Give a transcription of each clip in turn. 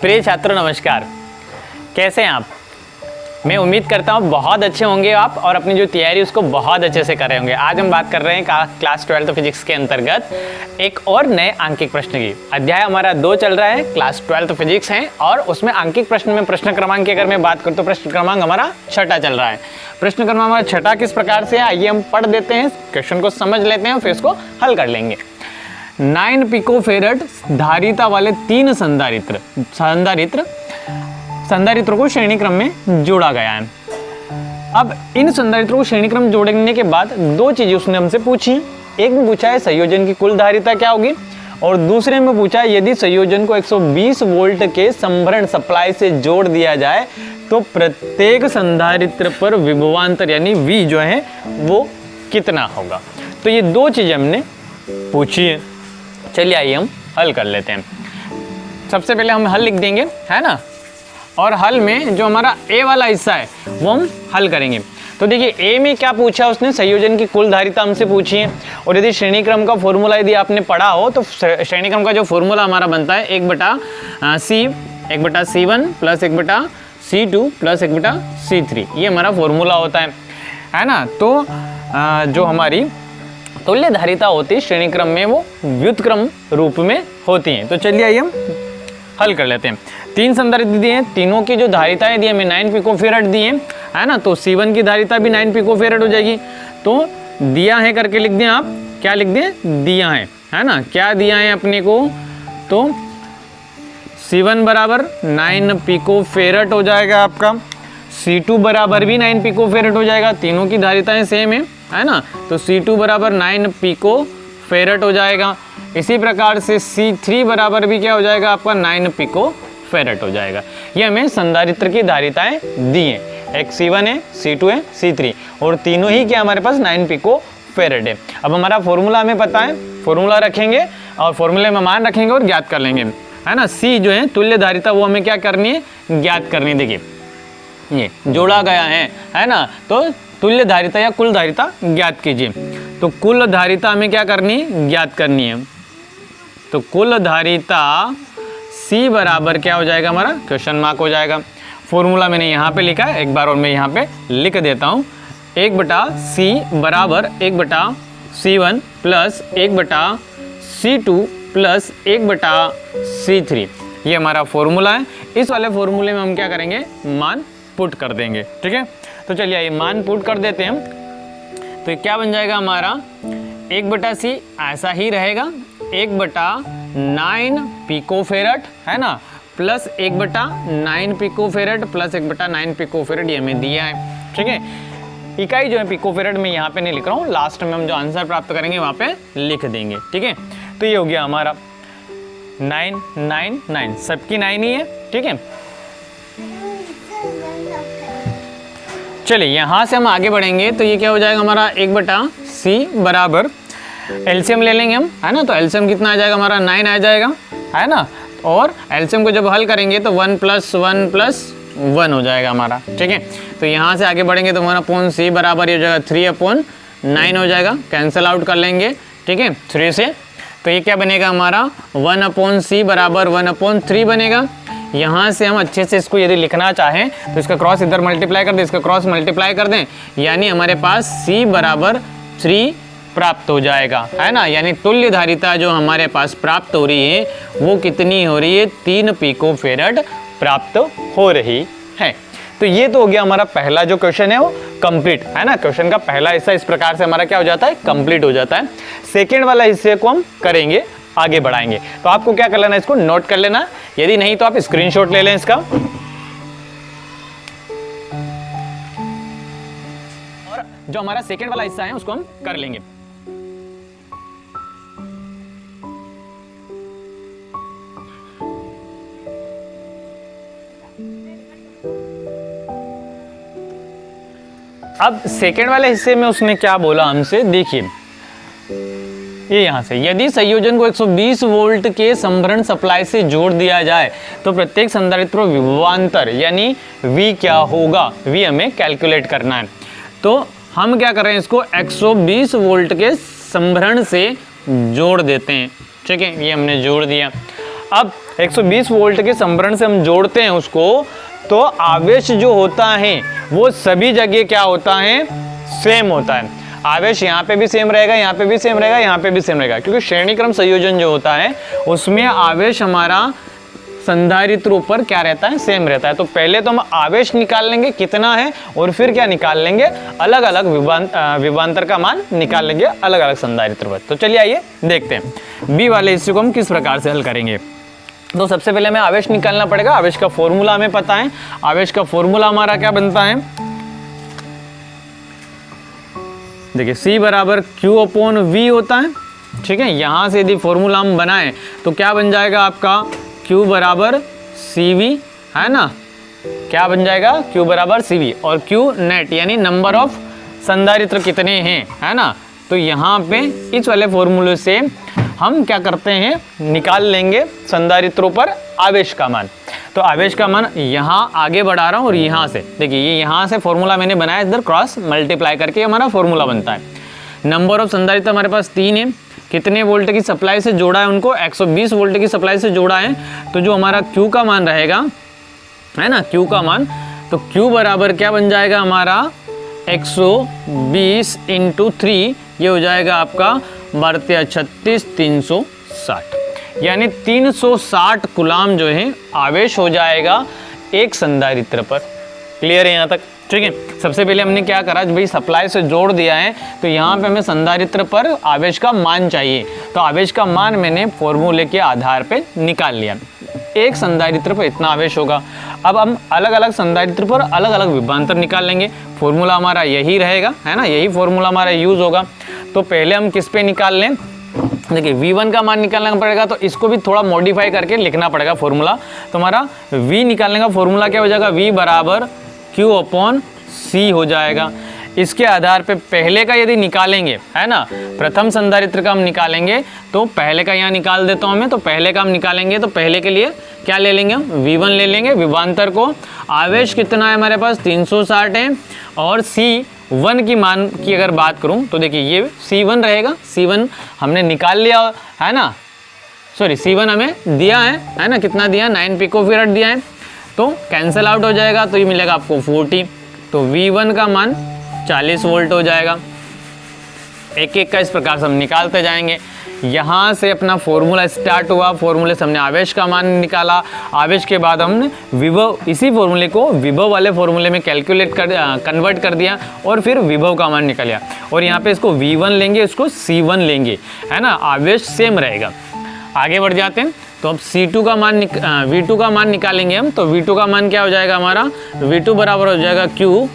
प्रिय छात्रों नमस्कार, कैसे हैं आप। मैं उम्मीद करता हूँ बहुत अच्छे होंगे आप और अपनी जो तैयारी उसको बहुत अच्छे से कर रहे होंगे। आज हम बात कर रहे हैं क्लास 12 फिजिक्स के अंतर्गत एक और नए आंकिक प्रश्न की। अध्याय हमारा 2 चल रहा है, क्लास 12 फिजिक्स है और उसमें आंकिक प्रश्न में प्रश्न क्रमांक की अगर मैं बात करूँ तो प्रश्न क्रमांक हमारा 6 चल रहा है। प्रश्न क्रमांक हमारा 6 किस प्रकार से है, आइए हम पढ़ देते हैं, क्वेश्चन को समझ लेते हैं फिर इसको हल कर लेंगे। 9 पिकोफेरेड धारिता वाले 3 संधारित्रों को श्रेणी क्रम में जोड़ा गया है। अब इन संधारित्रों को श्रेणी क्रम जोड़ने के बाद 2 चीजें उसने हमसे पूछी। एक में पूछा है संयोजन की कुल धारिता क्या होगी और दूसरे में पूछा है यदि संयोजन को 120 वोल्ट के संभरण सप्लाई से जोड़ दिया जाए तो प्रत्येक संधारित्र पर विभवांतर यानी V जो है वो कितना होगा। तो ये 2 चीजें हमने पूछी है। चलिए आइए हम हल कर लेते हैं। सबसे पहले हम हल लिख देंगे, है ना, और हल में जो हमारा ए वाला हिस्सा है वो हम हल करेंगे। तो देखिए ए में क्या पूछा उसने, संयोजन की कुल धारिता हमसे पूछी है और यदि श्रेणी क्रम का फॉर्मूला यदि आपने पढ़ा हो तो श्रेणी क्रम का जो फॉर्मूला हमारा बनता है 1/C1 plus 1/C2 plus 1/C3, ये हमारा फॉर्मूला होता है ना। तो जो हमारी तुल्य धारिता होती है श्रेणी क्रम में वो व्युत्क्रम रूप में होती हैं। तो चलिए आइए हम हल कर लेते हैं। 3 संधारित्र दिए हैं, तीनों की जो धारिताएं दी हमें 9 पिकोफेरेड दी हैं, है ना। तो C1 की धारिता भी 9 पिकोफेरेड हो जाएगी। तो दिया है करके लिख दें, आप क्या लिख दें, दिया है ना। क्या दिया है अपने को, तो C1 बराबर 9 पिकोफेरेड हो जाएगा आपका, C2 बराबर भी 9 पिकोफेरेड हो जाएगा, तीनों की धारिताएं सेम है ना। तो C2 बराबर 9 पिकोफेरेड हो जाएगा। इसी प्रकार से C3 बराबर भी क्या हो जाएगा आपका 9 पिकोफेरेड हो जाएगा। ये हमें संधारित्र की धारिताएं दी हैं, एक C1 है, C2 है, C3 और तीनों ही क्या हमारे पास 9 पिकोफेरेड है। अब हमारा फॉर्मूला हमें पता है, फॉर्मूला रखेंगे और फॉर्मूले में मान रखेंगे और ज्ञात कर लेंगे, है ना। C जो है तुल्य धारिता वो हमें क्या करनी है, ज्ञात करनी है। देखिए ये जोड़ा गया है ना। तो तुल्य धारिता या कुल धारिता ज्ञात कीजिए। तो कुल धारिता हमें क्या करनी है, ज्ञात करनी है। तो कुल धारिता C बराबर क्या हो जाएगा हमारा, क्वेश्चन मार्क हो जाएगा। फॉर्मूला मैंने यहाँ पे लिखा है, एक बार और मैं यहाँ पे लिख देता हूँ। 1/C बराबर 1/C1 plus 1/C2 plus 1/C3, ये हमारा फॉर्मूला है। इस वाले फॉर्मूले में हम क्या करेंगे, मान पुट कर देंगे, ठीक है। तो चलिए ये मान पुट कर देते हैं हम। तो ये क्या बन जाएगा हमारा 1/C ऐसा ही रहेगा, 1/9 पिकोफेरेड, है ना, प्लस 1/9 पिकोफेरेड प्लस 1/9 पिकोफेरेड, ये हमें दिया है, ठीक है। इकाई जो है पिकोफेरेड में यहाँ पे नहीं लिख रहा हूँ, लास्ट में हम जो आंसर प्राप्त करेंगे वहाँ पे लिख देंगे, ठीक है। तो ये हो गया हमारा 9 9 9, सबकी 9 ही है, ठीक है। चलिए यहाँ से हम आगे बढ़ेंगे तो ये क्या हो जाएगा हमारा 1/C बराबर एलसीएम ले लेंगे हम, है ना। तो एलसीएम कितना आ जाएगा हमारा 9 आ जाएगा, है ना। और एलसीएम को जब हल करेंगे तो 1 + 1 + 1 हो जाएगा हमारा, ठीक है। तो यहाँ से आगे बढ़ेंगे तो 1/C बराबर ये हो जाएगा 3/9 हो जाएगा, कैंसिल आउट कर लेंगे, ठीक है, 3 से। तो ये क्या बनेगा हमारा 1/C बराबर 1/3 बनेगा। यहाँ से हम अच्छे से इसको यदि लिखना चाहें तो इसका क्रॉस इधर मल्टीप्लाई कर दें, इसका क्रॉस मल्टीप्लाई कर दें, यानी हमारे पास C बराबर 3 प्राप्त हो जाएगा, है ना। यानी तुल्य धारिता जो हमारे पास प्राप्त हो रही है वो कितनी हो रही है, 3 पिकोफेरेड प्राप्त हो रही है। तो ये तो हो गया हमारा पहला जो क्वेश्चन है वो कंप्लीट, है ना। क्वेश्चन का पहला हिस्सा इस प्रकार से हमारा क्या हो जाता है, कंप्लीट हो जाता है। सेकेंड वाला हिस्से को हम करेंगे, आगे बढ़ाएंगे। तो आपको क्या कर लेना है, इसको नोट कर लेना, यदि नहीं तो आप स्क्रीनशॉट ले लें इसका। और जो हमारा सेकेंड वाला हिस्सा है उसको हम कर लेंगे। अब सेकेंड वाले हिस्से में उसने क्या बोला हमसे, देखिए ये यहाँ से, यदि संयोजन को 120 वोल्ट के संभरण सप्लाई से जोड़ दिया जाए तो प्रत्येक संधारित्र विभवांतर यानी V क्या होगा, V हमें कैलकुलेट करना है। तो हम क्या कर रहे हैं, इसको 120 वोल्ट के संभरण से जोड़ देते हैं, ठीक है, ये हमने जोड़ दिया। अब 120 वोल्ट के संभरण से हम जोड़ते हैं उसको, तो आवेश जो होता है वो सभी जगह क्या होता है, सेम होता है। आवेश यहाँ पे भी सेम रहेगा, यहाँ पे भी सेम रहेगा, यहाँ पे भी सेम रहेगा, क्योंकि श्रेणी क्रम संयोजन जो होता है उसमें आवेश हमारा संधारित्र ऊपर क्या रहता है, सेम रहता है। तो पहले तो हम आवेश निकाल लेंगे कितना है, और फिर क्या निकाल लेंगे, अलग अलग विभवांतर का मान निकाल लेंगे अलग अलग संधारित्र पर। तो चलिए आइए देखते हैं बी वाले हिस्से को हम किस प्रकार से हल करेंगे। तो सबसे पहले हमें आवेश निकालना पड़ेगा। आवेश का फॉर्मूला हमें पता है। आवेश का फॉर्मूला हमारा क्या बनता है, देखिए C बराबर Q अपॉन V होता है, ठीक है। यहां से यदि फॉर्मूला हम बनाएं तो क्या बन जाएगा आपका, Q बराबर CV, है ना, क्या बन जाएगा, Q बराबर CV, और Q नेट यानी नंबर ऑफ संधारित्र कितने हैं, है ना। तो यहाँ पे इस वाले फॉर्मूले से हम क्या करते हैं, निकाल लेंगे संधारित्रों पर आवेश का मान। तो आवेश का मान यहाँ आगे बढ़ा रहा हूँ, और यहाँ से देखिए ये यहाँ से फॉर्मूला मैंने बनाया, इधर क्रॉस मल्टीप्लाई करके हमारा फॉर्मूला बनता है। नंबर ऑफ संधारित्र हमारे पास 3 है। कितने वोल्ट की सप्लाई से जोड़ा है उनको, 120 वोल्ट की सप्लाई से जोड़ा है। तो जो हमारा Q का मान रहेगा, है ना, Q का मान, तो Q बराबर क्या बन जाएगा हमारा 120 × 3, ये हो जाएगा आपका 32 360, यानी 360 कूलाम जो है आवेश हो जाएगा एक संधारित्र पर। क्लियर है यहाँ तक, ठीक है। सबसे पहले हमने क्या करा, भाई सप्लाई से जोड़ दिया है, तो यहाँ पे हमें संधारित्र पर आवेश का मान चाहिए। तो आवेश का मान मैंने फॉर्मूले के आधार पे निकाल लिया। एक संधारित्र पर इतना आवेश होगा। अब हम अलग अलग संधारित्र पर अलग अलग विभवांतर निकाल लेंगे। फॉर्मूला हमारा यही रहेगा, है ना, यही फॉर्मूला हमारा यूज होगा। तो पहले हम किस पे निकाल लें, देखिए V1 का मान निकालना पड़ेगा, तो इसको भी थोड़ा मॉडिफाई करके लिखना पड़ेगा फॉर्मूला। तो हमारा V निकालने का फॉर्मूला क्या हो जाएगा, V बराबर Q अपॉन C हो जाएगा। इसके आधार पे पहले का यदि निकालेंगे, है ना, प्रथम संधारित्र का हम निकालेंगे, तो पहले का यहाँ निकाल देता हूँ मैं। तो पहले का हम निकालेंगे, तो पहले के लिए क्या ले लेंगे, V1 ले लेंगे, विभवांतर को। आवेश कितना है हमारे पास, 360 है। और C1 की मान की अगर बात करूं तो देखिए ये C1 रहेगा। C1 हमने निकाल लिया, है ना, सॉरी C1 हमें दिया है ना, कितना दिया, 9 पिकोफैराड दिया है। तो कैंसिल आउट हो जाएगा, तो ये मिलेगा आपको 40। तो V1 का मान 40 वोल्ट हो जाएगा। एक एक का इस प्रकार से हम निकालते जाएंगे। यहाँ से अपना फॉर्मूला स्टार्ट हुआ, फॉर्मूले से हमने आवेश का मान निकाला। आवेश के बाद हमने विभव, इसी फॉर्मूले को विभव वाले फॉर्मूले में कन्वर्ट कर दिया, और फिर विभव का मान निकाला। और यहाँ पे इसको V1 लेंगे, इसको C1 लेंगे, है ना, आवेश सेम रहेगा। आगे बढ़ जाते हैं। तो अब V2 का मान निकालेंगे हम। तो V2 का मान क्या हो जाएगा हमारा, V2 बराबर हो जाएगा Q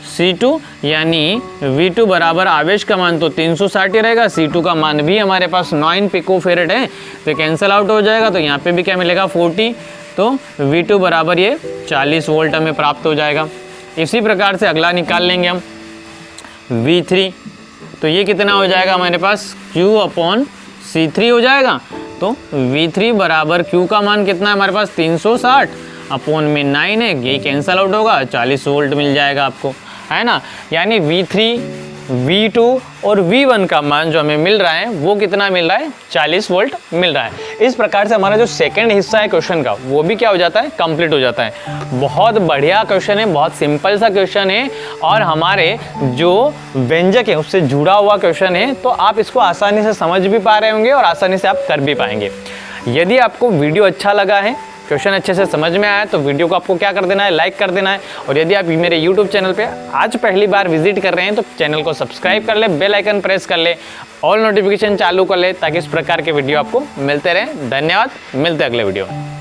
C2, यानी V2 बराबर आवेश का मान तो 360 रहेगा, C2 का मान भी हमारे पास 9 पिकोफैराड है, तो कैंसिल आउट हो जाएगा। तो यहाँ पे भी क्या मिलेगा, 40। तो V2 बराबर ये 40 वोल्ट हमें प्राप्त हो जाएगा। इसी प्रकार से अगला निकाल लेंगे हम V3। तो ये कितना हो जाएगा हमारे पास, Q अपॉन C3 हो जाएगा। तो V3 बराबर Q का मान कितना है हमारे पास, 360 अपॉन में 9 है, यही कैंसिल आउट होगा, 40 वोल्ट मिल जाएगा आपको, है ना। यानी V3, V2 और V1 का मान जो हमें मिल रहा है वो कितना मिल रहा है, 40 वोल्ट मिल रहा है। इस प्रकार से हमारा जो सेकंड हिस्सा है क्वेश्चन का वो भी क्या हो जाता है, कंप्लीट हो जाता है। बहुत बढ़िया क्वेश्चन है, बहुत सिंपल सा क्वेश्चन है, और हमारे जो व्यंजक है उससे जुड़ा हुआ क्वेश्चन है। तो आप इसको आसानी से समझ भी पा रहे होंगे और आसानी से आप कर भी पाएंगे। यदि आपको वीडियो अच्छा लगा है, क्वेश्चन अच्छे से समझ में आया, तो वीडियो को आपको क्या कर देना है, लाइक कर देना है। और यदि आप मेरे YouTube चैनल पे आज पहली बार विजिट कर रहे हैं तो चैनल को सब्सक्राइब कर ले, बेल आइकन प्रेस कर ले, ऑल नोटिफिकेशन चालू कर ले, ताकि इस प्रकार के वीडियो आपको मिलते रहें। धन्यवाद, मिलते हैं अगले वीडियो में।